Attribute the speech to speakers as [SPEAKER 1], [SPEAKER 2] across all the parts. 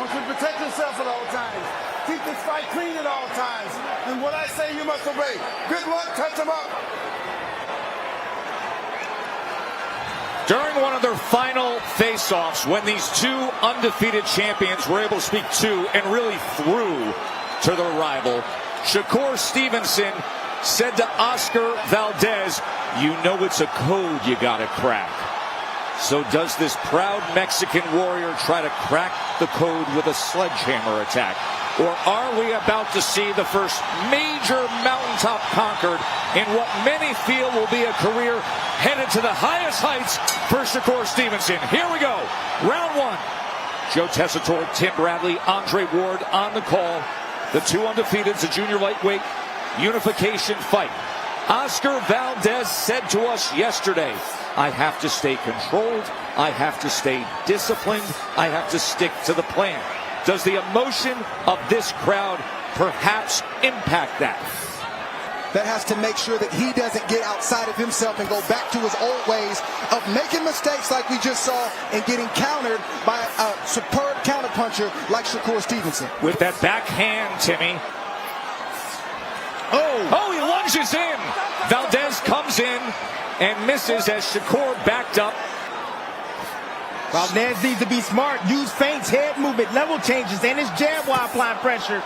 [SPEAKER 1] want you to protect yourself at all times. Keep this fight clean at all times. And what I say, you must obey. Good luck, touch him up.
[SPEAKER 2] During one of their final face-offs, when these two undefeated champions were able to speak to and really through to their rival, Shakur Stevenson said to Oscar Valdez, "You know it's a code you gotta crack." So does this proud Mexican warrior try to crack the code with a sledgehammer attack? Or are we about to see the first major mountaintop conquered in what many feel will be a career headed to the highest heights for Shakur Stevenson? Here we go. Round one. Joe Tessitore, Tim Bradley, Andre Ward on the call. The two undefeateds, a junior lightweight unification fight. Oscar Valdez said to us yesterday, "I have to stay controlled. I have to stay disciplined. I have to stick to the plan." Does the emotion of this crowd perhaps impact that?
[SPEAKER 3] That has to make sure that he doesn't get outside of himself and go back to his old ways of making mistakes like we just saw and getting countered by a superb counterpuncher like Shakur Stevenson.
[SPEAKER 2] With that backhand, Timmy. Oh, he lunges in. Valdez comes in and misses as Shakur backed up.
[SPEAKER 4] Valdez needs to be smart. Use feints, head movement, level changes, and his jab while applying pressure.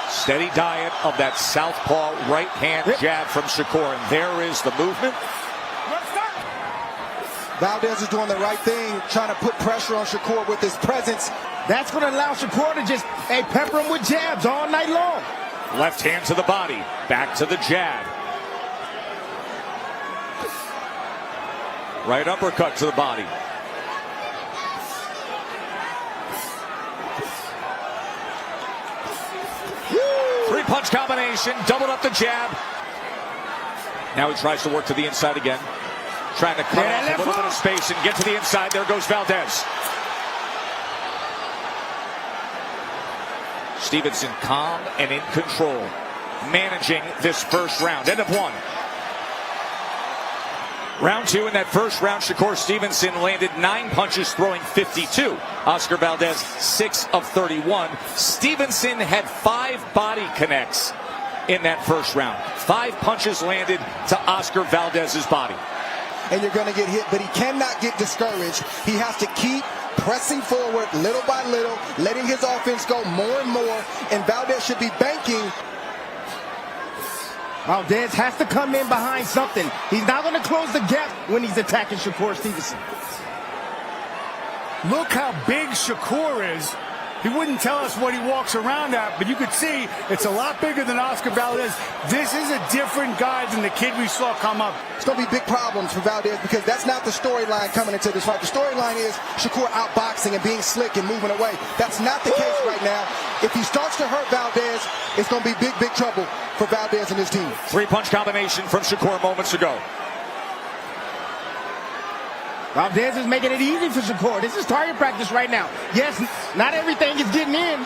[SPEAKER 2] Steady diet of that southpaw right-hand jab from Shakur, and there is the movement.
[SPEAKER 3] Valdez is doing the right thing, trying to put pressure on Shakur with his presence.
[SPEAKER 4] That's going to allow Shakur to just pepper him with jabs all night long.
[SPEAKER 2] Left hand to the body, back to the jab. Right uppercut to the body. Three-punch combination, doubled up the jab. Now he tries to work to the inside again. Trying to cut off a little bit of space and get to the inside. There goes Valdez. Stevenson calm and in control, managing this first round. End of one. Round two. In that first round, Shakur Stevenson landed 9 punches, throwing 52. Oscar Valdez, 6 of 31. Stevenson had 5 body connects in that first round. 5 punches landed to Oscar Valdez's body.
[SPEAKER 3] And you're going to get hit, but he cannot get discouraged. He has to keep pressing forward little by little, letting his offense go more and more, and Valdez should be banking.
[SPEAKER 4] Valdez has to come in behind something. He's not going to close the gap when he's attacking Shakur Stevenson.
[SPEAKER 5] Look how big Shakur is. He wouldn't tell us what he walks around at, but you could see it's a lot bigger than Oscar Valdez. This is a different guy than the kid we saw come up.
[SPEAKER 3] It's going to be big problems for Valdez because that's not the storyline coming into this fight. The storyline is Shakur outboxing and being slick and moving away. That's not the case right now. If he starts to hurt Valdez, it's going to be big, big trouble for Valdez and his team.
[SPEAKER 2] 3-punch combination from Shakur moments ago.
[SPEAKER 4] Valdez is making it easy for Shakur. This is target practice right now. Yes, not everything is getting in.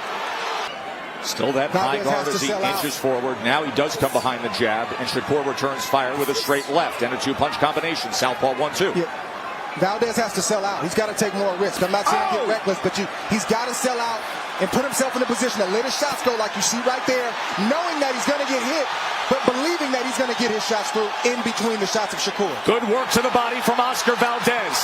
[SPEAKER 2] Still that high guard as he inches forward. Now he does come behind the jab, and Shakur returns fire with a straight left and a 2-punch combination. Southpaw 1-2.
[SPEAKER 3] Yeah. Valdez has to sell out. He's got to take more risk. I'm not saying get reckless, but he's got to sell out and put himself in a position to let his shots go like you see right there, knowing that he's going to get hit, but believing that he's going to get his shots through in between the shots of Shakur.
[SPEAKER 2] Good work to the body from Oscar Valdez.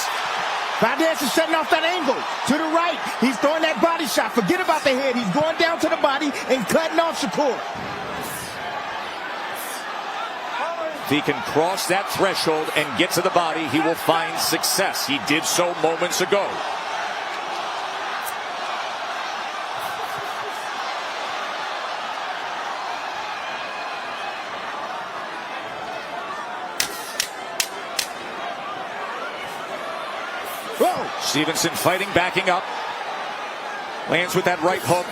[SPEAKER 4] Valdez is setting off that angle to the right. He's throwing that body shot. Forget about the head. He's going down to the body and cutting off Shakur.
[SPEAKER 2] If he can cross that threshold and get to the body, he will find success. He did so moments ago. Whoa. Stevenson fighting, backing up. Lands with that right hook.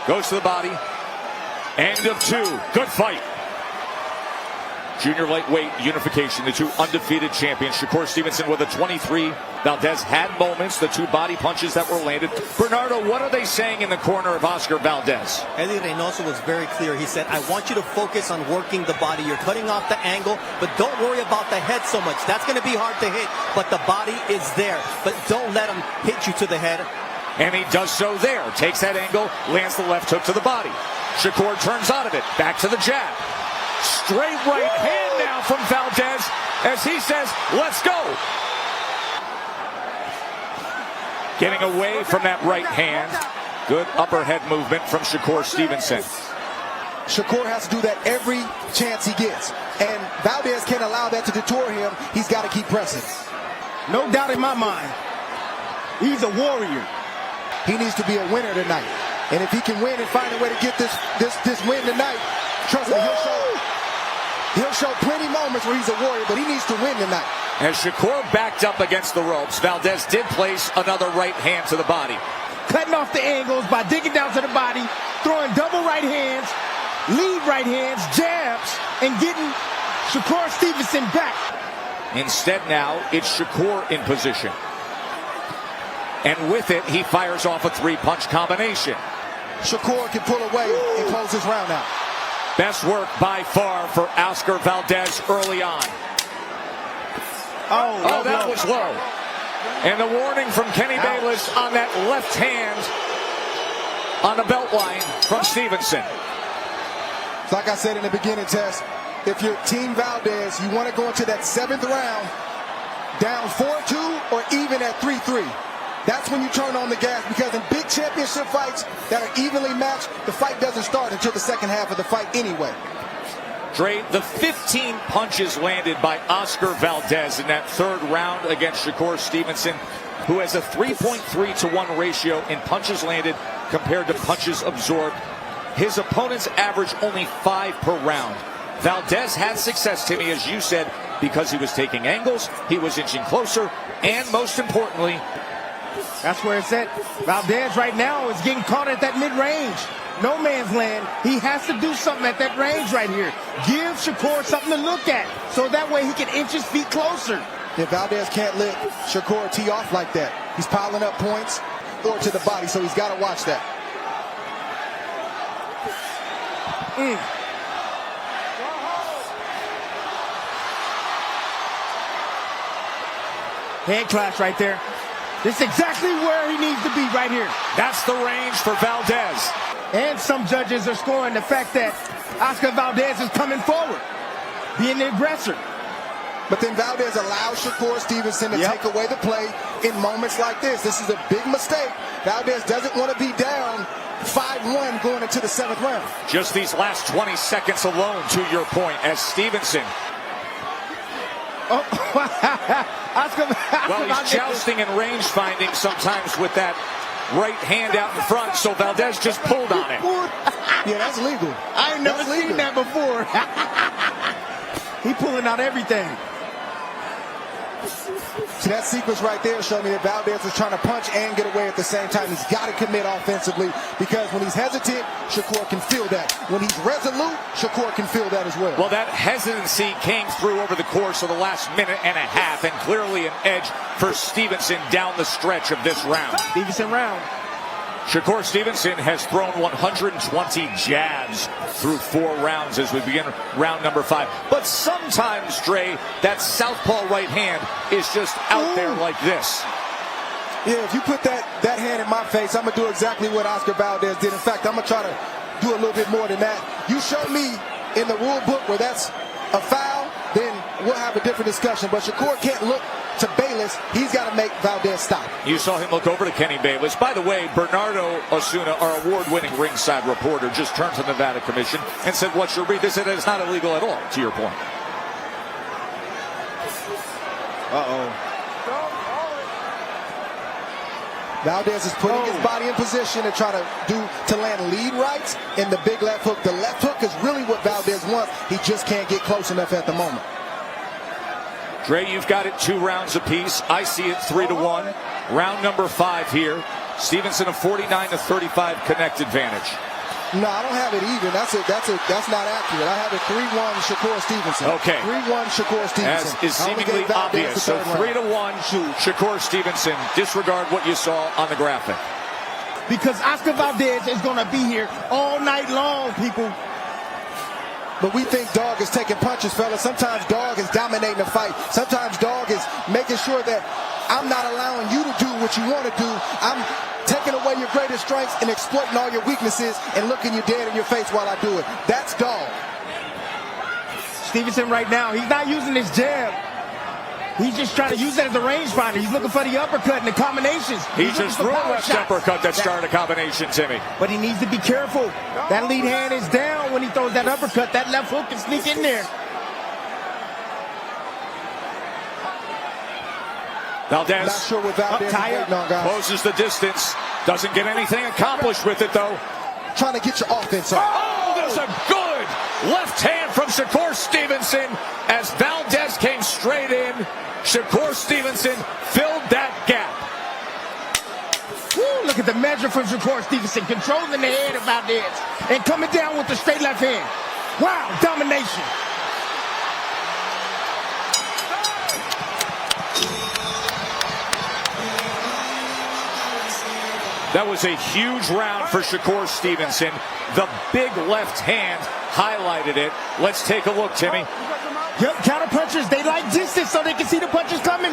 [SPEAKER 2] Goes to the body. End of 2. Good fight. Junior lightweight unification, the two undefeated champions. Shakur Stevenson with a 23. Valdez had moments, the 2 body punches that were landed. Bernardo, what are they saying in the corner of Oscar Valdez?
[SPEAKER 6] Eddie Reynoso was very clear. He said, I want you to focus on working the body. You're cutting off the angle, but don't worry about the head so much. That's going to be hard to hit, but the body is there. But don't let him hit you to the head.
[SPEAKER 2] And he does so there. Takes that angle, lands the left hook to the body. Shakur turns out of it. Back to the jab. Straight right hand now from Valdez as he says, let's go. Getting away from that right hand. Good upper head movement from Shakur Stevenson.
[SPEAKER 3] Shakur has to do that every chance he gets. And Valdez can't allow that to detour him. He's got to keep pressing.
[SPEAKER 4] No doubt in my mind. He's a warrior.
[SPEAKER 3] He needs to be a winner tonight. And if he can win and find a way to get this win tonight, trust me, he'll show plenty moments where he's a warrior, but he needs to win tonight.
[SPEAKER 2] As Shakur backed up against the ropes, Valdez did place another right hand to the body.
[SPEAKER 4] Cutting off the angles by digging down to the body, throwing double right hands, lead right hands, jabs, and getting Shakur Stevenson back.
[SPEAKER 2] Instead now, it's Shakur in position. And with it, he fires off a three-punch combination.
[SPEAKER 3] Shakur can pull away and close his round out.
[SPEAKER 2] Best work by far for Oscar Valdez early on. Oh, that was low. And the warning from Kenny Bayless on that left hand on the belt line from Stevenson.
[SPEAKER 3] Like I said in the beginning, Tess, if you're Team Valdez, you want to go into that 7th round down 4-2 or even at 3-3. That's when you turn on the gas, because in big championship fights that are evenly matched, the fight doesn't start until the second half of the fight anyway.
[SPEAKER 2] Dre, the 15 punches landed by Oscar Valdez in that 3rd round against Shakur Stevenson, who has a 3.3-to-1 ratio in punches landed compared to punches absorbed. His opponents average only 5 per round. Valdez had success, Timmy, as you said, because he was taking angles, he was inching closer, and most importantly,
[SPEAKER 4] that's where it's at. Valdez right now is getting caught at that mid-range. No man's land. He has to do something at that range right here. Give Shakur something to look at, so that way he can inch his feet closer.
[SPEAKER 3] If Valdez can't let Shakur tee off like that, he's piling up points or to the body, so he's got to watch that.
[SPEAKER 4] Head clash right there. This is exactly where he needs to be right here.
[SPEAKER 2] That's the range for Valdez.
[SPEAKER 4] And some judges are scoring the fact that Oscar Valdez is coming forward, being the aggressor.
[SPEAKER 3] But then Valdez allows Shakur Stevenson to take away the play in moments like this. This is a big mistake. Valdez doesn't want to be down 5-1 going into the 7th round.
[SPEAKER 2] Just these last 20 seconds alone, to your point, as Stevenson. Well, he's jousting and range finding sometimes with that right hand out in front, so Valdez just pulled on it.
[SPEAKER 3] Yeah, that's legal.
[SPEAKER 4] I ain't never seen that before. He pulling out everything.
[SPEAKER 3] See, that sequence right there showed me that Valdez is trying to punch and get away at the same time. He's got to commit offensively, because when he's hesitant, Shakur can feel that. When he's resolute, Shakur can feel that as well.
[SPEAKER 2] Well, that hesitancy came through over the course of the last minute and a half, and clearly an edge for Stevenson down the stretch of this round.
[SPEAKER 4] Stevenson round.
[SPEAKER 2] Shakur Stevenson has thrown 120 jabs through 4 rounds as we begin round number 5. But sometimes, Dre, that southpaw right hand is just out there like this.
[SPEAKER 3] Yeah, if you put that hand in my face, I'm going to do exactly what Oscar Valdez did. In fact, I'm going to try to do a little bit more than that. You show me in the rule book where that's a foul, then we'll have a different discussion. But Shakur can't look to Bayless. He's got to make Valdez stop.
[SPEAKER 2] You saw him look over to Kenny Bayless. By the way, Bernardo Osuna, our award-winning ringside reporter, just turned to the Nevada Commission and said, what's your read? They said it's not illegal at all, to your point.
[SPEAKER 3] Valdez is putting his body in position to try to land lead rights and the big left hook. The left hook is really what Valdez wants. He just can't get close enough at the moment.
[SPEAKER 2] Dre, you've got it 2 rounds apiece. I see it 3-1. Round number 5 here. Stevenson a 49-35 connect advantage.
[SPEAKER 3] No, I don't have it even. That's not accurate. I have it 3-1 Shakur Stevenson.
[SPEAKER 2] Okay.
[SPEAKER 3] 3-1 Shakur Stevenson.
[SPEAKER 2] As is seemingly obvious. So 3-1 Shakur Stevenson. Disregard what you saw on the graphic.
[SPEAKER 4] Because Oscar Valdez is going to be here all night long, people.
[SPEAKER 3] But we think Dog is taking punches, fellas. Sometimes Dog is dominating the fight. Sometimes Dog is making sure that I'm not allowing you to do what you want to do. I'm taking your greatest strengths and exploiting all your weaknesses and looking you dead in your face while I do it. That's dog.
[SPEAKER 4] Stevenson right now, he's not using his jab. He's just trying to use that as a rangefinder. He's looking for the uppercut and the combinations.
[SPEAKER 2] He just threw a left uppercut that started a combination, Timmy.
[SPEAKER 4] But he needs to be careful. That lead hand is down when he throws that uppercut. That left hook can sneak in there.
[SPEAKER 2] Valdez,
[SPEAKER 3] Not sure what Valdez is waiting on, guys.
[SPEAKER 2] closes the distance. Doesn't get anything accomplished with it, though.
[SPEAKER 3] Trying to get your offense on.
[SPEAKER 2] Oh, there's a good left hand from Shakur Stevenson as Valdez came straight in. Shakur Stevenson filled that gap.
[SPEAKER 4] Woo, look at the measure from Shakur Stevenson, controlling the head of Valdez and coming down with the straight left hand. Wow, domination.
[SPEAKER 2] That was a huge round for Shakur Stevenson. The big left hand highlighted it. Let's take a look, Timmy.
[SPEAKER 4] Yep, counter punchers, they like distance so they can see the punches coming.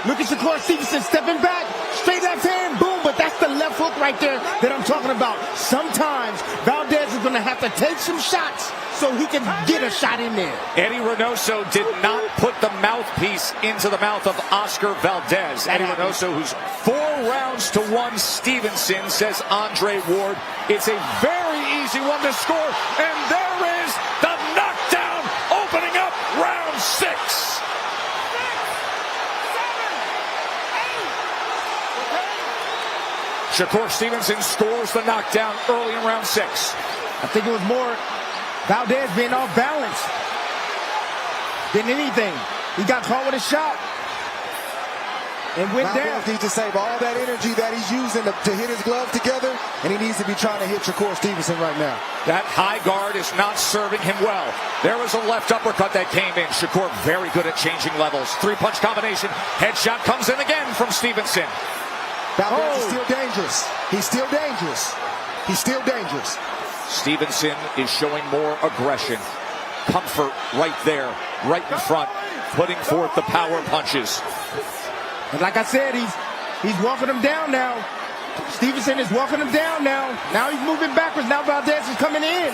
[SPEAKER 4] Look at Shakur Stevenson stepping back. Straight left hand, boom, but that's the left hook right there that I'm talking about. Sometimes Valdez is going to have to take some shots so he can get a shot in there.
[SPEAKER 2] Eddie Reynoso did not put the mouthpiece into the mouth of Oscar Valdez. Eddie Reynoso, who's 4 rounds to 1 Stevenson, says Andre Ward. It's a very easy one to score, and there is the knockdown opening up round 6. Shakur Stevenson scores the knockdown early in round 6.
[SPEAKER 4] I think it was more Valdez being off balance than anything. He got caught with a shot and went down.
[SPEAKER 3] Valdez needs to save all that energy that he's using to hit his glove together, and he needs to be trying to hit Shakur Stevenson right now.
[SPEAKER 2] That high guard is not serving him well. There was a left uppercut that came in. Shakur very good at changing levels. 3-punch combination. Headshot comes in again from Stevenson.
[SPEAKER 3] Valdez is still dangerous. He's still dangerous. He's still dangerous.
[SPEAKER 2] Stevenson is showing more aggression. Comfort right there, right in front, putting forth the power punches.
[SPEAKER 4] And like I said, he's walking him down now. Stevenson is walking him down now. Now he's moving backwards. Now Valdez is coming in.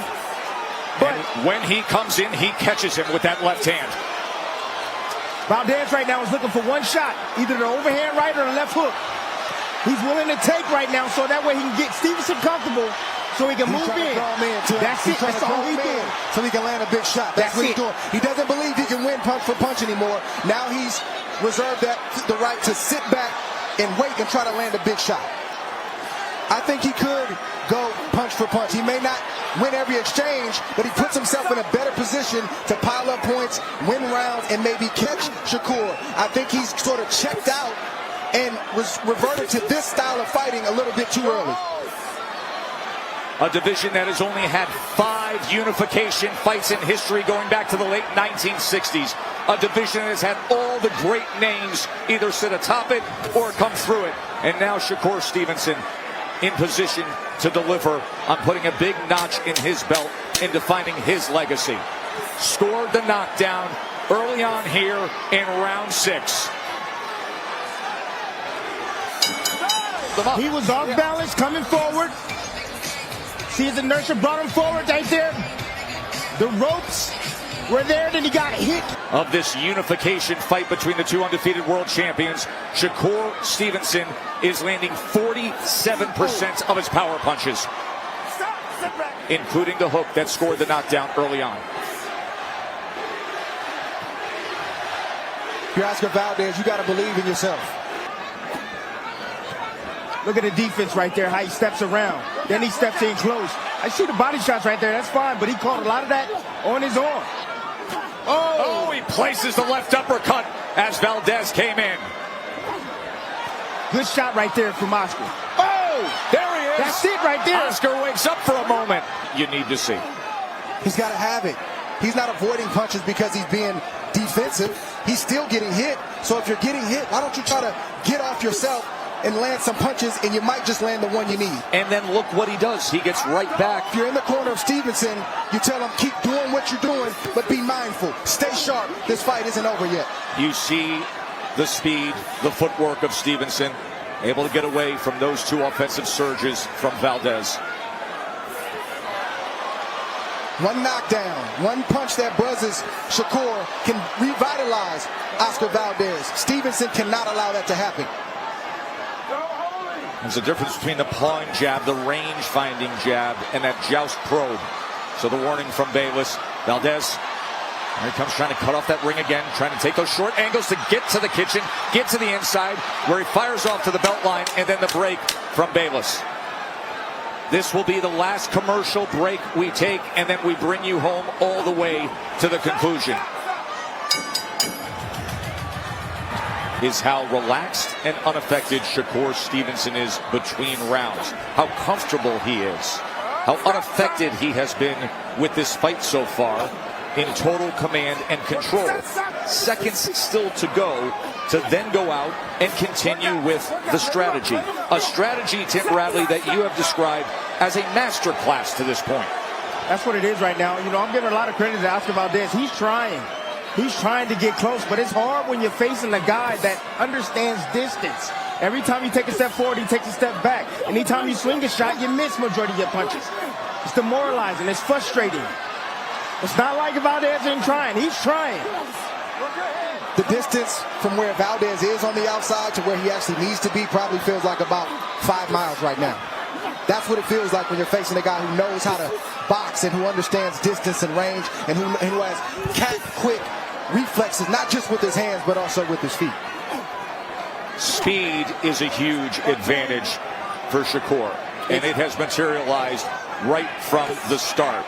[SPEAKER 4] But
[SPEAKER 2] and when he comes in, he catches him with that left hand.
[SPEAKER 4] Valdez right now is looking for one shot, either the overhand right or the left hook. He's willing to take right now so that way he can get Stevenson comfortable so he can move in. That's it. That's all he's doing.
[SPEAKER 3] So he can land a big shot. That's what he's doing. He doesn't believe he can win punch for punch anymore. Now he's reserved the right to sit back and wait and try to land a big shot. I think he could go punch for punch. He may not win every exchange, but he puts himself in a better position to pile up points, win rounds, and maybe catch Shakur. I think he's sort of checked out and was reverted to this style of fighting a little bit too early.
[SPEAKER 2] A division that has only had 5 unification fights in history going back to the late 1960s. A division that has had all the great names either sit atop it or come through it. And now Shakur Stevenson in position to deliver on putting a big notch in his belt and defining his legacy. Scored the knockdown early on here in round 6.
[SPEAKER 4] He was off balance coming forward. See, his inertia brought him forward right there. The ropes were there, then he got hit.
[SPEAKER 2] Of this unification fight between the 2 undefeated world champions, Shakur Stevenson is landing 47% of his power punches, including the hook that scored the knockdown early on.
[SPEAKER 3] If you're Oscar Valdez, you got to believe in yourself.
[SPEAKER 4] Look at the defense right there, how he steps around. Then he steps in close. I see the body shots right there, that's fine, but he caught a lot of that on his arm.
[SPEAKER 2] Oh, he places the left uppercut as Valdez came in.
[SPEAKER 4] Good shot right there from Oscar.
[SPEAKER 2] Oh, there he is.
[SPEAKER 4] That's it right there.
[SPEAKER 2] Oscar wakes up for a moment. You need to see.
[SPEAKER 3] He's got to have it. He's not avoiding punches because he's being defensive. He's still getting hit. So if you're getting hit, why don't you try to get off yourself and land some punches, and you might just land the one you need.
[SPEAKER 2] And then look what he does. He gets right back.
[SPEAKER 3] If you're in the corner of Stevenson, you tell him, keep doing what you're doing, but be mindful. Stay sharp. This fight isn't over yet.
[SPEAKER 2] You see the speed, the footwork of Stevenson. able to get away from those two offensive surges from Valdez.
[SPEAKER 3] One knockdown, one punch that buzzes Shakur can revitalize Oscar Valdez. Stevenson cannot allow that to happen.
[SPEAKER 2] There's a difference between the pawing jab, the range-finding jab, and that joust probe. So the warning from Bayless. Valdez, here he comes trying to cut off that ring again, trying to take those short angles to get to the kitchen, get to the inside, where he fires off to the belt line, and then the break from Bayless. This will be the last commercial break we take, and then we bring you home all the way to the conclusion. Is how relaxed and unaffected Shakur Stevenson is between rounds. How comfortable he is. How unaffected he has been with this fight so far, in total command and control. Seconds still to go to then go out and continue with the strategy. A strategy, Tim Bradley, that you have described as a master class to this point.
[SPEAKER 4] That's what it is right now. You know, I'm giving a lot of credit to Oscar Valdez. He's trying. He's trying to get close, but it's hard when you're facing a guy that understands distance. Every time you take a step forward, he takes a step back. Anytime you swing a shot, you miss majority of your punches. It's demoralizing. It's frustrating. It's not like Valdez isn't trying. He's trying.
[SPEAKER 3] The distance from where Valdez is on the outside to where he actually needs to be probably feels like about 5 miles right now. That's what it feels like when you're facing a guy who knows how to box and who understands distance and range and who has cat-quick reflexes, not just with his hands, but also with his feet.
[SPEAKER 2] Speed is a huge advantage for Shakur, and it has materialized right from the start.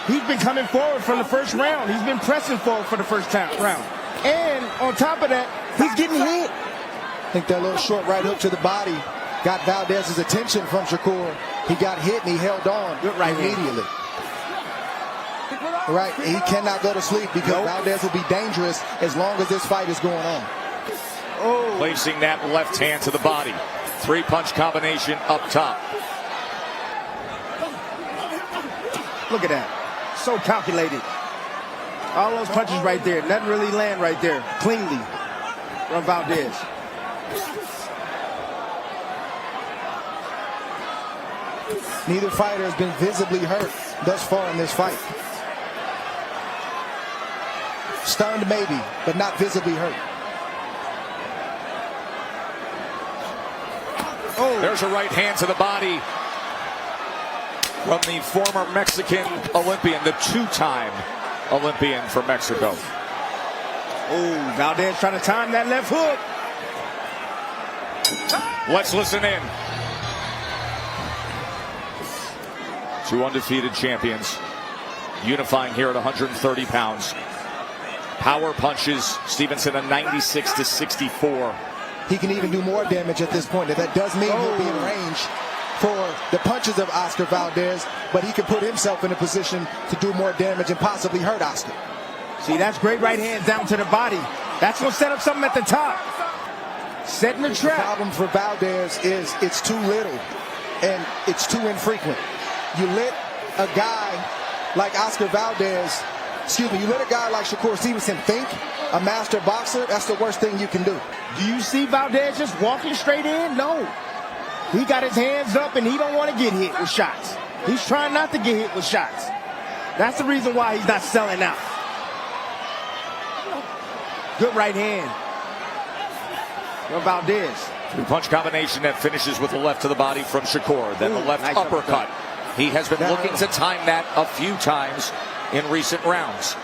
[SPEAKER 4] He's been coming forward from the first round. He's been pressing forward for the first round. And on top of that, he's getting hit.
[SPEAKER 3] I think that little short right hook to the body got Valdez's attention from Shakur. He got hit and he held on immediately. Right, he cannot go to sleep because Valdez will be dangerous as long as this fight is going on.
[SPEAKER 2] Oh. Placing that left hand to the body. 3-punch combination up top.
[SPEAKER 4] Look at that. So calculated. All those punches right there. Nothing really land right there cleanly from Valdez.
[SPEAKER 3] Neither fighter has been visibly hurt thus far in this fight. Stunned maybe, but not visibly hurt.
[SPEAKER 2] Oh, there's a right hand to the body from the former Mexican Olympian, the 2-time Olympian for Mexico.
[SPEAKER 4] Oh, Valdez trying to time that left hook.
[SPEAKER 2] Let's listen in. 2 undefeated champions unifying here at 130 pounds. Power punches, Stevenson a 96-64.
[SPEAKER 3] He can even do more damage at this point. That does mean he'll be in range for the punches of Oscar Valdez, but he can put himself in a position to do more damage and possibly hurt Oscar.
[SPEAKER 4] See, that's great right hand down to the body. That's going to set up something at the top. Setting the trap.
[SPEAKER 3] The problem for Valdez is it's too little and it's too infrequent. You let a guy like Oscar Valdez, you let a guy like Shakur Stevenson think a master boxer, that's the worst thing you can do.
[SPEAKER 4] Do you see Valdez just walking straight in? No. He got his hands up and he don't want to get hit with shots. He's trying not to get hit with shots. That's the reason why he's not selling out. Good right hand from Valdez.
[SPEAKER 2] 3-punch combination that finishes with the left to the body from Shakur. Then the left
[SPEAKER 4] nice
[SPEAKER 2] uppercut. He has been looking to time that a few times in recent rounds.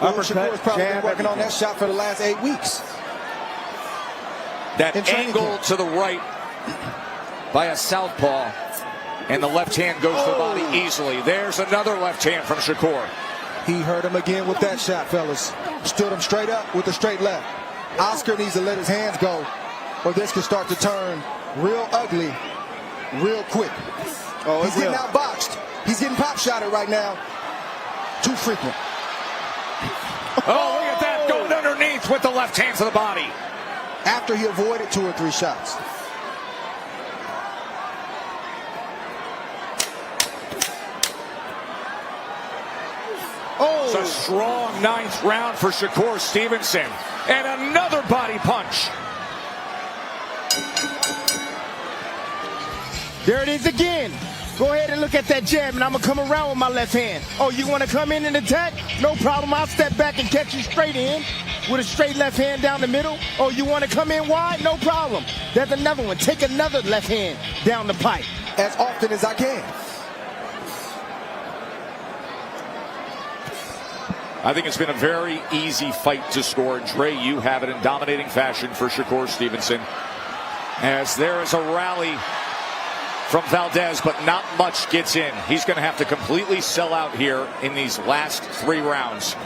[SPEAKER 3] Shakur's probably been working on that shot for the last 8 weeks.
[SPEAKER 2] That angle to the right by a southpaw, and the left hand goes to the body easily. There's another left hand from Shakur.
[SPEAKER 3] He hurt him again with that shot, fellas. Stood him straight up with the straight left. Oscar needs to let his hands go, or this could start to turn real ugly real quick. He's getting outboxed. He's getting pop-shotted right now. Too frequent.
[SPEAKER 2] Oh, look at that. Going underneath with the left hand to the body.
[SPEAKER 3] After he avoided 2 or 3 shots.
[SPEAKER 2] It's a strong 9th round for Shakur Stevenson. And another body punch.
[SPEAKER 4] There it is again. Go ahead and look at that jab, and I'm going to come around with my left hand. Oh, you want to come in and attack? No problem. I'll step back and catch you straight in with a straight left hand down the middle. Oh, you want to come in wide? No problem. There's another one. Take another left hand down the pipe.
[SPEAKER 3] As often as I can.
[SPEAKER 2] I think it's been a very easy fight to score. Dre, you have it in dominating fashion for Shakur Stevenson. As there is a rally from Valdez, but not much gets in. He's going to have to completely sell out here in these last 3 rounds.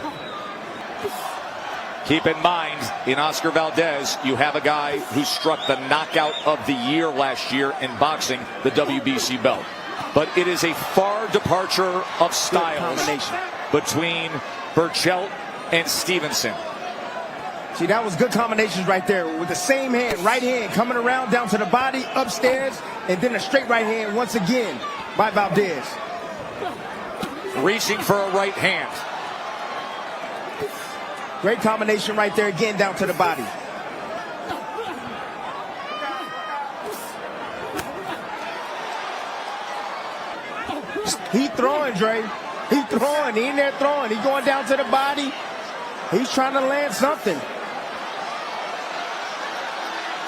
[SPEAKER 2] Keep in mind, in Oscar Valdez, you have a guy who struck the knockout of the year last year in boxing, the WBC belt. But it is a far departure of styles between Burchell and Stevenson.
[SPEAKER 4] See, that was good combinations right there with the same hand, right hand coming around down to the body, upstairs, and then a straight right hand once again by Valdez.
[SPEAKER 2] Reaching for a right hand.
[SPEAKER 4] Great combination right there again down to the body. He throwing, Dre. He throwing. He in there throwing. He going down to the body. He's trying to land something.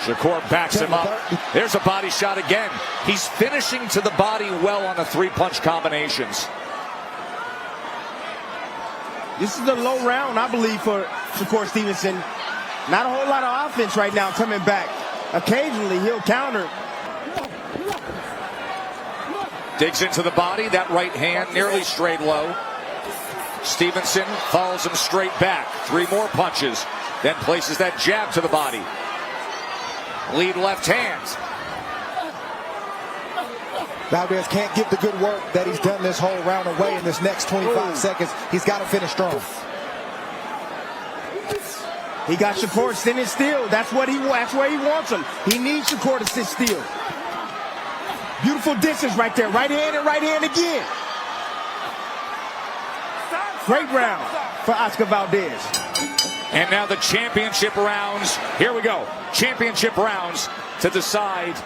[SPEAKER 2] Shakur backs him up. There's a body shot again. He's finishing to the body well on the 3-punch combinations.
[SPEAKER 4] This is a low round, I believe, for Shakur Stevenson. Not a whole lot of offense right now coming back. Occasionally, he'll counter.
[SPEAKER 2] Digs into the body. That right hand nearly straight low. Stevenson follows him straight back. 3 more punches. Then places that jab to the body. Lead left hand.
[SPEAKER 3] Valdez can't give the good work that he's done this whole round away in this next 25 seconds. He's got to finish strong.
[SPEAKER 4] He got Shakur sitting still. That's where he wants him. He needs Shakur to sit still. Beautiful distance right there. Right hand again. Great round for Oscar Valdez.
[SPEAKER 2] And now the championship rounds. Here we go. Championship rounds to decide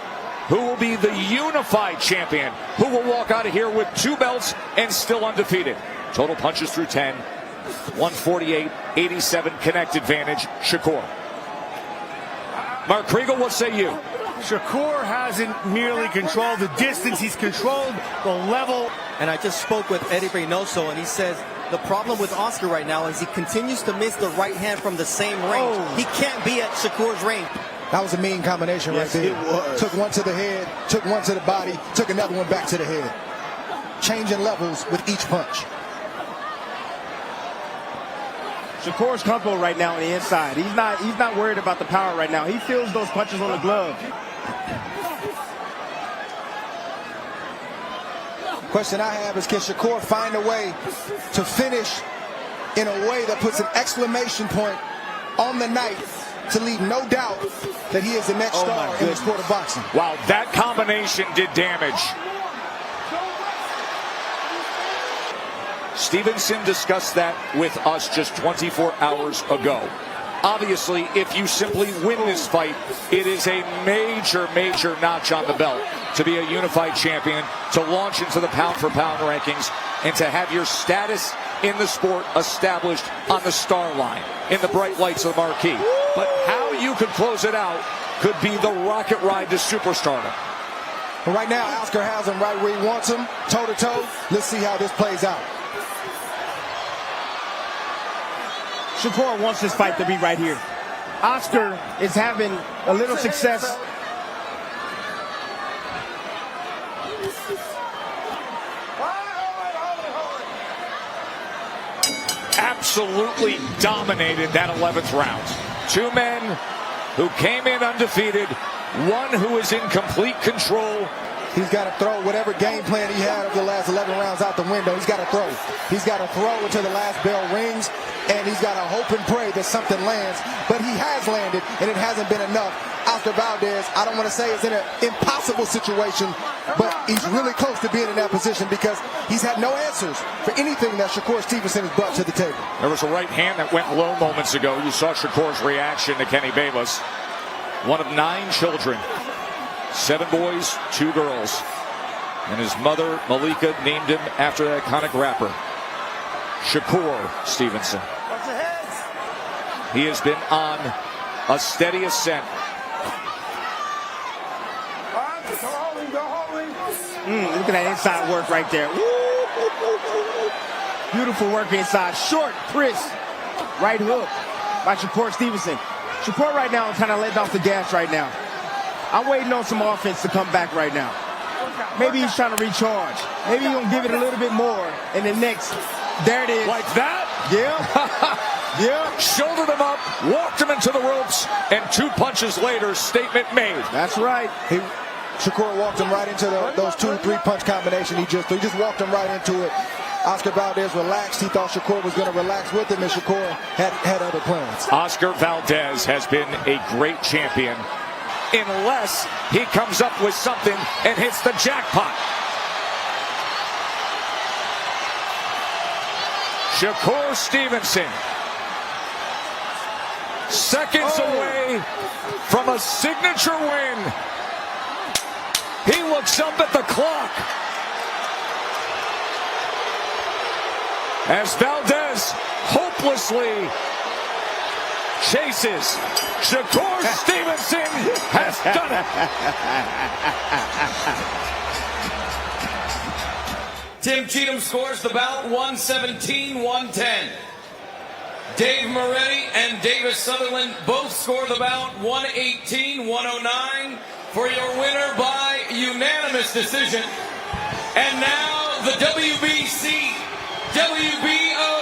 [SPEAKER 2] who will be the unified champion, who will walk out of here with 2 belts and still undefeated. Total punches through 10. 148, 87 connect advantage. Shakur. Mark Kriegel, what say you?
[SPEAKER 5] Shakur hasn't merely controlled the distance, he's controlled the level.
[SPEAKER 6] And I just spoke with Eddie Reynoso, and he says the problem with Oscar right now is he continues to miss the right hand from the same range. He can't be at Shakur's range.
[SPEAKER 3] That was a mean combination right there. Took one to the head, took one to the body, took another one back to the head. Changing levels with each punch.
[SPEAKER 4] Shakur's comfortable right now on the inside. He's not worried about the power right now. He feels those punches on the glove.
[SPEAKER 3] Question I have is, can Shakur find a way to finish in a way that puts an exclamation point on the night to leave no doubt that he is the next star in the sport of boxing?
[SPEAKER 2] Wow, that combination did damage. Stevenson discussed that with us just 24 hours ago. Obviously, if you simply win this fight, it is a major, major notch on the belt to be a unified champion, to launch into the pound-for-pound rankings, and to have your status in the sport established on the star line, in the bright lights of the marquee. But how you could close it out could be the rocket ride to superstardom.
[SPEAKER 3] But right now, Oscar has him right where he wants him, toe-to-toe. Let's see how this plays out.
[SPEAKER 4] Shakur wants this fight to be right here. Oscar is having a little success.
[SPEAKER 2] Absolutely dominated that 11th round. 2 men who came in undefeated, one who is in complete control.
[SPEAKER 3] He's got to throw whatever game plan he had over the last 11 rounds out the window. He's got to throw. He's got to throw until the last bell rings, and he's got to hope and pray that something lands. But he has landed, and it hasn't been enough. Oscar Valdez, I don't want to say is in an impossible situation, but he's really close to being in that position because he's had no answers for anything that Shakur Stevenson has brought to the table.
[SPEAKER 2] There was a right hand that went low moments ago. You saw Shakur's reaction to Kenny Bayless, one of 9 children. 7 boys, 2 girls. And his mother, Malika, named him after the iconic rapper, Shakur Stevenson.
[SPEAKER 1] Watch your heads.
[SPEAKER 2] He has been on a steady ascent.
[SPEAKER 1] All right, go holding, go holding.
[SPEAKER 4] Look at that inside work right there. Beautiful work inside. Short, crisp, right hook by Shakur Stevenson. Shakur right now kind of letting off the gas right now. I'm waiting on some offense to come back right now. Maybe he's trying to recharge. Maybe he's going to give it a little bit more in the next. There it is.
[SPEAKER 2] Like that?
[SPEAKER 4] Yeah. Yeah.
[SPEAKER 2] Shouldered him up, walked him into the ropes, and 2 punches later, statement made.
[SPEAKER 4] That's right.
[SPEAKER 3] Shakur walked him right into those 2-3 punch combination. He just walked him right into it. Oscar Valdez relaxed. He thought Shakur was going to relax with him, and Shakur had other plans.
[SPEAKER 2] Oscar Valdez has been a great champion unless he comes up with something and hits the jackpot. Shakur Stevenson, seconds away from a signature win. He looks up at the clock as Valdez hopelessly chases. Shakur Stevenson has done it.
[SPEAKER 7] Tim Cheatham scores the bout 117-110. Dave Moretti and Davis Sutherland both score the bout 118-109 for your winner by unanimous decision. And now the WBC WBO